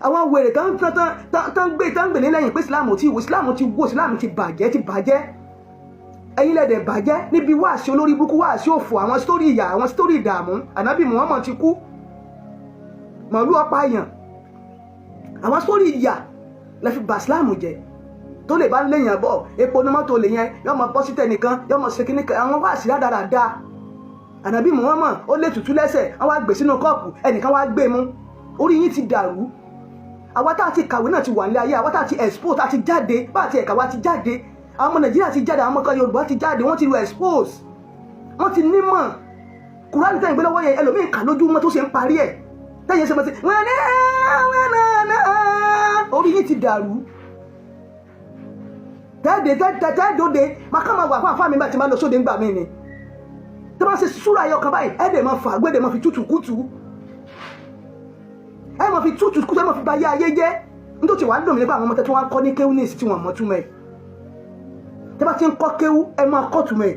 àwọn wèrè tán gbé ní lẹ́yìn pé Islam ti wò, Islam ti bàjẹ́ ẹ̀yin lẹ́dẹ̀ bàjẹ́ níbi wáàsí olórí burúkú, wáàsí òfò, àwọn sítórì ìyà, àwọn sítórì ìdààmú. Ànábì Muhammad ti kú, màálù ọ̀pá èèyàn, àwọn sítórì ìyà lẹ fi bà Islam jẹ́. Tó lè bá léèyàn bọ̀ epo ní mọ́tò lè yẹn yọ́ mọ bọ́ sí tẹnìkan yọ́ mọ ṣe kíní kan, àwọn wáàsí dáradára. Ànábì Muhammad ó lè tutù lẹ́sẹ̀, àwọn àgbè sínú kọ́ọ̀pù, ẹnìkan wá gbé mú, orí yín ti dàrú. Àwa tá a ti kàwé náà ti wà nílé ayé, àwa tá a ti expose, tá a ti jáde, bá a ti ẹ̀ka wa ti jáde, àwọn ọmọ Nàìjíríà ti jáde, àwọn ọmọ kan Yorùbá ti jáde, wọ́n ti lo expose, wọ́n ti nímọ̀. Kùránì tẹ́yìn gbé lọ́wọ́ yẹn ẹlòmíì kà lójú mọ́ tó ṣe ń parí ẹ̀, tẹ́yìn ṣe mọ́ sí wọ́n ní orí yín ti dàrú. Tẹ́ẹ̀dóde máa ká máa wà fún àfáà mi bá ti máa lọ sóde ńgbà mí ni, tí wọ́n ṣe súra ayọ̀ kan báyìí ẹ̀ẹ́dẹ̀ máa fà gbẹ́dẹ̀ máa fi tútù kútù, ẹ máa fi tútù kútù, ẹ máa fi ba ayé ayé jẹ́. Nítorí wàá dùn mí nípa àwọn ọmọ tí wọ́n kọ́ ní kéwú ní ìsìn tí wọ́n mọ̀ túmọ̀ ẹ̀. Tí wọ́n ti ń kọ́ kéwú ẹ máa kọ́ túmọ̀ ẹ̀.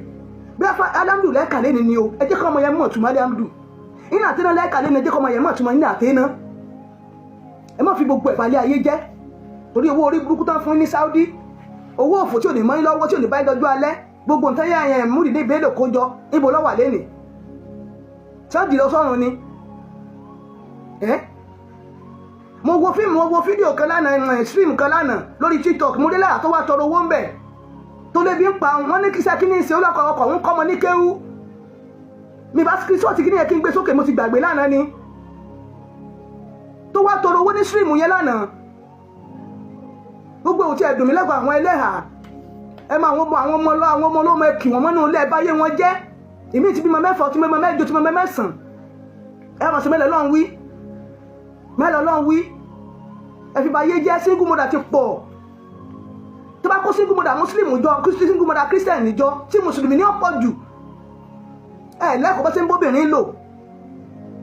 Bí a fa alámdù lẹ́ẹ̀ka lẹ́ni ni o, ẹ jẹ́ kọ́ ọmọ yẹn mọ̀ túmọ̀ alámdù. Iná àtẹ́ná lẹ́ẹ̀ka lẹ́ni ẹ jẹ́ kọ́ ọmọ yẹn mọ̀ túmọ̀ iná àtẹ́ná. Ẹ má fi gbogbo ẹ̀ balẹ̀ ayé jẹ́. Torí owó orí burúkú tán fún ní Saudi, owó òfò tí ò ní mọ́ ní lọ́wọ́ tí ò ní báyìí dọjú alẹ́, gbogbo nǹkan yẹn múrì ní ìbéèlò kójọ níbo lọ́wọ́ lẹ́nì. Sáàdì lọ sọ́run ni. Mo wo fídíò kan lánàá, stream kan lánàá lórí TikTok, mo dé lára tó wá tọrọ owó ń bẹ̀ tó lé bí ń pa wọn ní kíṣẹ́ kí ní ìṣe olóko ọkọ̀ ń kọ́ ọmọ ní kéwú. Mi bá screenshot kí ní yẹ kí n gbé sókè, mo ti gbàgbé lánàá ni tó wá tọrọ owó ní stream yẹn lánàá. Gbogbo òtí ẹ̀dùn mi lẹ́gbàá àwọn ẹlẹ́hà, ẹ máa àwọn ọmọ ọlọ́mọ ẹkì wọn mọ́nú ilé ẹbáyé wọn jẹ́. Ìmí ti bímọ 4, ti bímọ 8, ti bímọ 9. Ẹ mọ̀ sí mẹ́lẹ̀ lọ́n wí ẹ fi bá yé jẹ́. Single mother ti pọ̀, tó bá kó single mother Muslim jọ, single mother Christian níjọ, tí Mùsùlùmí ní ọ̀pọ̀ jù. Ẹ lẹ́kọ̀ọ́ bá ṣe ń bóbìnrin lò,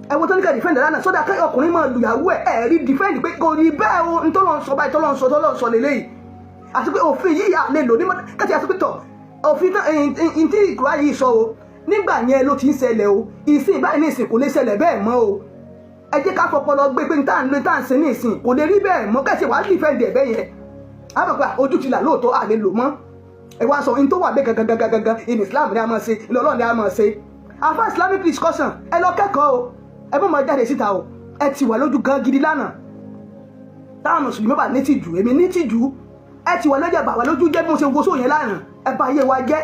ẹ wo tó ní ká defend lánàá sódà kí ọkùnrin máa lùyàwó ẹ̀ rí defend pé kò rí bẹ́ẹ̀ o, ń tọ́lọ́ sọ báyìí tọ́lọ́ sọ lélẹ́yìí. Àti pé òfin yìí à lè lò ní kẹ́tì àti pé tọ̀ òfin tí ìkúrá yìí sọ o nígbà yẹn ló ti ń ṣẹlẹ̀ o, ìsìn báyìí ní ìsìn kò lè ṣẹlẹ̀ bẹ́ẹ̀ mọ́ o. Ẹ jẹ́ ká fọpọlọ gbé pé tá à ń ṣe ní ìsìn kò lè rí bẹ́ẹ̀ mọ́, kẹ́sì wàá defend ẹ̀ bẹ́ẹ̀ yẹn. Àbẹ̀pẹ́ ojú ti là lóòótọ́ à lè lò mọ́. Ẹ wá sọ in tó wà bẹ́ẹ̀ gangan in Islam ni a máa ṣe, ilé Ọlọ́run ni a máa ṣe. Àfa Islamic discussion ẹ lọ kẹ́kọ̀ọ́ o, ẹ mọ̀ máa jáde síta o, ẹ ti wà lójú gan gidi lánàá. Táwọn Mùsùlùmí bá ní tìjú, èmi ní tìjú, ẹ ti wà lọ́jà bà wà lójú jẹ́ bí mo ṣe wo sóyìn lánàá, ẹ bá ayé wa jẹ́.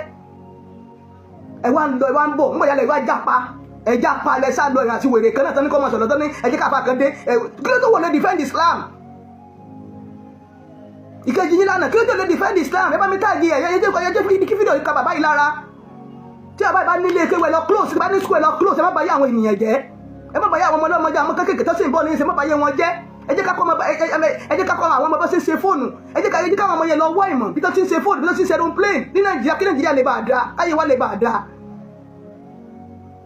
Ẹ wá ń lọ ẹ wá ń bọ̀, ń bọ̀ yálẹ̀ ìwà jápa, ẹ jápa lẹ sá lọ ìrìn àti wèrè kan náà tán ní kọ́ mọ̀ sọ̀rọ̀ tán ní ẹ jẹ́ káfà kan dé, kí ló tó wọlé defend Islam? Ìkejì yín lánàá kí ló tó lè defend Islam? Ẹ bá mi táàgì ẹ jẹ́ kí fídíò yìí ka bàbá yìí lára. Tí bàbá yìí bá nílé kéwẹ́ lọ close, bá ní school lọ close, ẹ má bàyé àwọn ènìyàn jẹ́, ẹ má bàyé àwọn ọmọ ọlọ́mọdé àwọn kékèké tó sì ń bọ̀ ní ìṣẹ́, má bàyé wọn jẹ́. Ẹ jẹ́ ká kọ́ àwọn ọmọ bá ṣe ń ṣe fóònù, ẹ jẹ́ ká àwọn ọmọ yẹn lọ wọ́ ìmọ̀ bí tó ti ń ṣe fóònù, bí tó ti ń ṣe aeroplane ní Nàìjíríà, kí Nàìjíríà lè bá dáa, káyé wa lè bá dáa.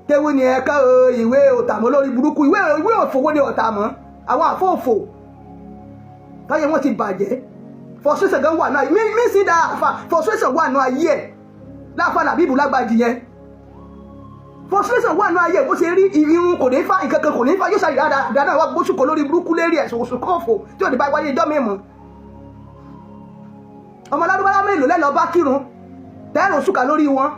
Kéwú ni ẹ̀ka ìwé òtàmọ́ lórí burúkú, ìwé òfòwò ni ọ̀tàmọ́, àwọn àfóòfò káyé wọn ti bàjẹ́. Frustration gan wà náà, mí sí dáa frustration wà náà ayé ẹ̀ láàfà Làbíbù Lágbàjì yẹn. Frustration wà náà ayé bó ṣe rí irun kò ní fa nǹkan kan kò ní fa yóò ṣàyè dáadáa wá gbóṣùkọ lórí burúkú lérí ẹ̀sùn oṣù kọ́ọ̀fọ̀ tí ò ní bá wáyé ìjọ́ mímọ́. Ọmọ Lárúbáwá mélòó lẹ́lọ́ bá kírun tẹ́rùn ṣùkà lórí wọn.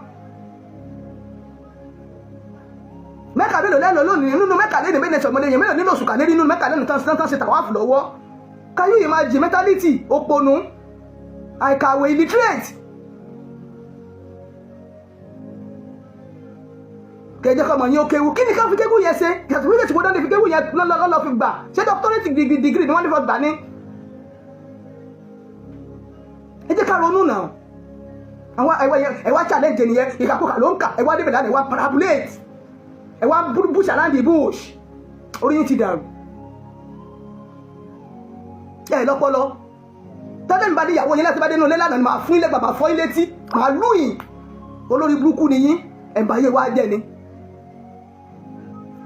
Mẹ́kà mélòó lẹ́nu lónìí nínú Mẹ́kà lẹ́nu méjì ọmọdé yẹn mélòó nínú ṣùkà lérí nínú Mẹ́kà lẹ́nu tán ṣe tàwáàfù lọ́wọ́. Can you imagine mentality òpònú àìkàwé illiterate. Kẹjọ kọmọ yín ó kéwu, kí ni ká fi kéwu yẹn ṣe? Certificate tí wọ́n dán ní fi kéwu yẹn lọ́lọ́ fi gbà, ṣé doctorate degree ni wọ́n ní fọ́ gbà ní? Ẹ jẹ́ ká ronú náà. Àwọn ẹ̀wá challenge nìyẹn, ìkàkùkà ló ń kà, ẹ̀wá débẹ̀ láti ẹ̀wá parabulate, ẹ̀wá bush around the bush. Orí yín ti dàrú. Ẹ lọ́pọlọ. Tọ́lẹ̀ ń bá dé ìyàwó yẹn láti bá dé inú ilé lánàá ni màá fún ilé bàbá fọ́ ilé tí, màá lùyìn. Olórí burúkú ni yín, ẹ̀mbáyé wa jẹ́ ni.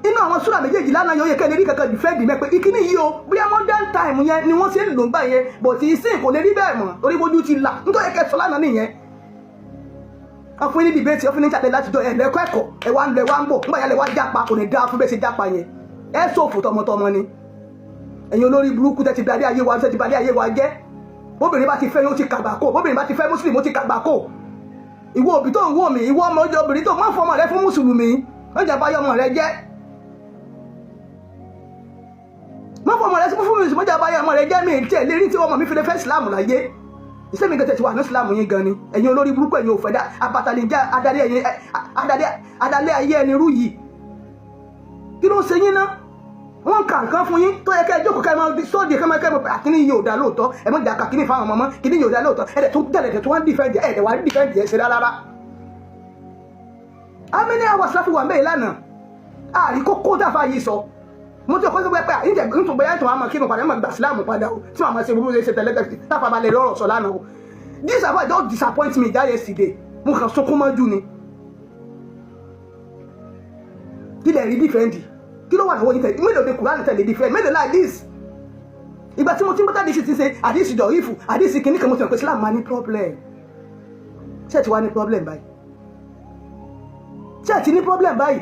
Inú àwọn súrà méjèèjì lánàá yóò yẹ kẹ́ lè rí kankan defend mi pé ìkíní yìí o bóyá modern time yẹn ni wọ́n ṣe ń lò ń gbà yẹn but ìsìn kò lè rí bẹ́ẹ̀ mọ́ torí bójú ti là nítorí kẹ́ sọ lánàá nìyẹn. Wọ́n fún yín ní debate wọ́n fún yín ní láti jọ ẹ̀lẹ́kọ́ ẹ̀kọ́ ẹ̀ wá ń bọ̀ nígbà yẹn lè wá jápa kò ní dáa fún bẹ́ẹ̀ ṣe jápa yẹn ẹ̀ sòfò tọmọtọmọ ni. ẹ̀yin olórí burúkú tẹ́ ti balẹ̀ ayé wa, tẹ́ ti balẹ̀ ayé wa jẹ́. Bóbìnrin bá ti fẹ́ yóò ti kàgbákò, bóbìnrin bá ti fẹ́ Muslim ó ti kàgbákò. Ìwọ òbí tó ń wò mí, ìwọ ọmọ obìnrin tó máa ń fọmọ rẹ fún Mùsùlùmí, wọ́n jà báyọ̀ ọmọ rẹ jẹ́. Máa fọmọ rẹ fún Mùsùlùmí, wọ́n jà báyọ̀ ọmọ rẹ jẹ́. Mi ì tiẹ̀ lérí tí ọmọ mi fi lè fẹ́ Ìsìlámù láyé. Ìṣe mi gẹ̀tẹ̀ ti wà ní Ìsìlámù yín gan ni. Ẹ̀yin olórí burúkú ẹ̀yin òfẹ́dá abatalẹ̀já adalẹ̀ ayé ẹni rú yìí. Kí ló ń ṣe yín náà? Wọ́n kà nǹkan fún yín tó yẹ kẹ́ ẹ jókòó kẹ́ ẹ máa sóde kẹ́ ẹ máa àkíní yìí ò dá lóòótọ́, ẹ má jà kàkíní fáwọn ọmọ mọ́, kíní yìí ò dá lóòótọ́, ẹ̀dẹ̀ tó tẹ̀lẹ̀ tó wá ń dìfẹ́ǹdì ẹ̀dẹ̀ wá ń dìfẹ́ǹdì ẹ̀ ṣe rárá. How many hours láfi wà mẹ́rin lánàá? Àrí kókó tàfà yìí sọ. Mo ti ọkọ sí pé àyíjẹ nítorí bẹ́ẹ̀ tó wà máa kírun padà máa gbà síláàmù padà o tí wọ́n máa ṣe gbogbo ṣe tẹ̀lẹ́tẹ̀sì táfà balẹ̀ lọ́rọ̀ sọ lánàá o. This about just disappoint me that yesterday. Mo kàn sunkún mọ́jú ni. Kí lè rí dìfẹ́ǹdì? Kí ló wà lọ́wọ́ yìí tẹ̀lé? Mélòó de Kùránì tẹ̀lé dìfẹ́ǹdì? Mélòó like this? Ìgbà tí mo ti ń bọ́tà àdìsí ti ṣe àdìsí dọ̀ ìfù àdìsí kìíní kan mo ti mọ̀ pé Islam máa ní problem. Ṣé ẹ ti wá ní problem báyìí? Ṣé ẹ ti ní problem báyìí?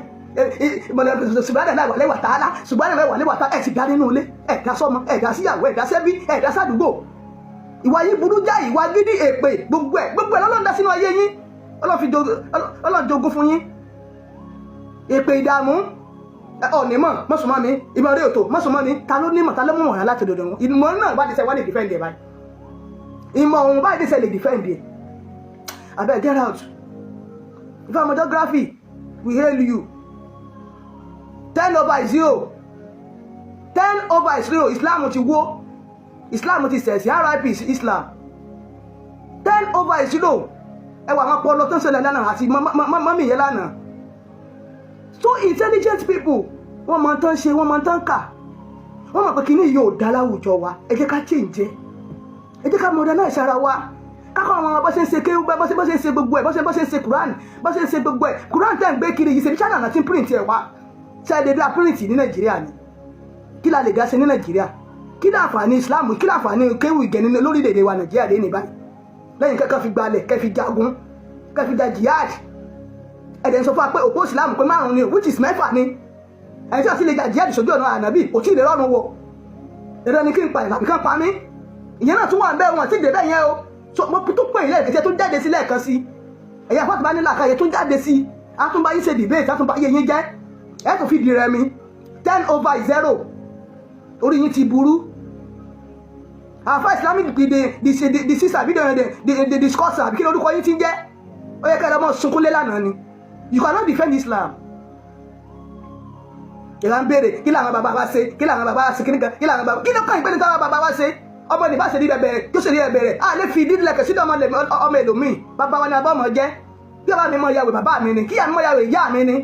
Subhana Allah wàlẹ́ wàtàlá Subhana Allah wàlẹ́ wàtàlá ẹ̀ ti dá nínú ilé ẹ̀ dá sọ́mọ ẹ̀ dá síyàwó ẹ̀ dá sẹ́bí ẹ̀ dá sádùúgbò. Ìwà yìí burú jáì, ìwà gidi, èpè gbogbo ẹ̀ lọ́lọ́run dá sínú ayé yín. Ọlọ́run jogún fún yín. Èpè ìdààmú ọ̀nìmọ̀ mọ́sùmọ́ mi ìmọ̀ rí òtò mọ́sùmọ́ mi ta ló nímọ̀ ta ló mú wọ̀nyá láti dòdò wọn. Ìmọ̀ náà bá ti sẹ́ wá lè defend ẹ̀ báyìí. Ìmọ̀ òun báyìí ti sẹ́ lè defend ẹ̀. Abeg get out. Ifeanyi geography we hail you. 10/0. 10/0 Islam ti wó. Islam ti sẹ̀sì RIP Islam. 10/0 ẹwà àwọn ọpọlọ tó ń ṣẹlẹ̀ lánàá àti mọ́mí yẹn lánàá. So intelligent people wọ́n mọ̀ tán ṣe wọ́n mọ̀ tán kà wọ́n mọ̀ pé kíní yóò dá láwùjọ wa ẹ jẹ́ ká change ẹ jẹ́ ká modernize ara wa kákọ́ àwọn bó ṣe ń ṣe kéwú bó ṣe ń ṣe gbogbo ẹ̀ bó ṣe ń ṣe Quran bó ṣe ń ṣe gbogbo ẹ̀ Quran tẹ̀ ń gbé kiri yìí ṣe ní China náà ti ń print ẹ̀ wá ṣe é dédé print ní Nàìjíríà ni kí la lè ga ṣe ní Nàìjíríà kí ni àǹfààní Islam kí ni àǹfààní kéwú ìgẹ̀ni lórílẹ̀‐èdè wa Nàìjíríà lé ní báyìí lẹ́yìn kẹ́kẹ́ fi gbalẹ̀ kẹ́ fi jagun kẹ́ fi ja jihad ẹ̀dẹ̀ ń sọ fún wa pé òpó Islam pé 5 ni which is 6 ni ẹni tí wọ́n ti lè ja jihad sójú ọ̀nà ànábì kò tí ì lè rọ́rùn wo ẹ̀rọ ni kí n pa ìlàbí kan pa mí ìyẹn náà tún wà ń bẹ́ wọn tí ì dé bẹ́ẹ̀ yẹn o so mo tó pè ilé ìkẹsẹ̀ tó jáde sí lẹ́ẹ̀kan sí ẹ̀yà fọ́tí bá ní làkàyè tó jáde sí àtúnbá yín ṣe debate àtúnbá yé yín jẹ́ ẹ̀ tó fi di rẹ mi 10/0 orí yín ti burú àfa Islamic the sister bí the discusser àbí kí lórúkọ yín ti ń jẹ́ ó yẹ kẹ́lẹ́ ọmọ sunkúnlé lánàá ni you cannot defend Islam ìlà ń béèrè kí làwọn bàbá wa ṣe kí làwọn bàbá wa ṣe kí làwọn bàbá kí ló kàn ìpínlẹ̀ táwọn bàbá wa ṣe ọmọ ní bá ṣe rí bẹ̀rẹ̀ kí ó ṣe rí bẹ̀rẹ̀ a lè fi ìdílé lẹ̀kẹ̀ sí ọmọ ẹlòmíì bàbá wa ni abọ́ ọmọ jẹ́ kí bàbá mi mọ ìyàwó bàbá mi ni kí ìyá mi mọ ìyàwó ìyá mi ni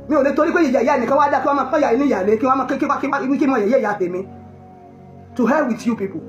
mi ò lè torí pé ìyá nìkan wá dá kí wọ́n máa pọ́n ìyá ní ìyàlé kí wọ́n máa kí mọ ìyá tèmi to hell with you people.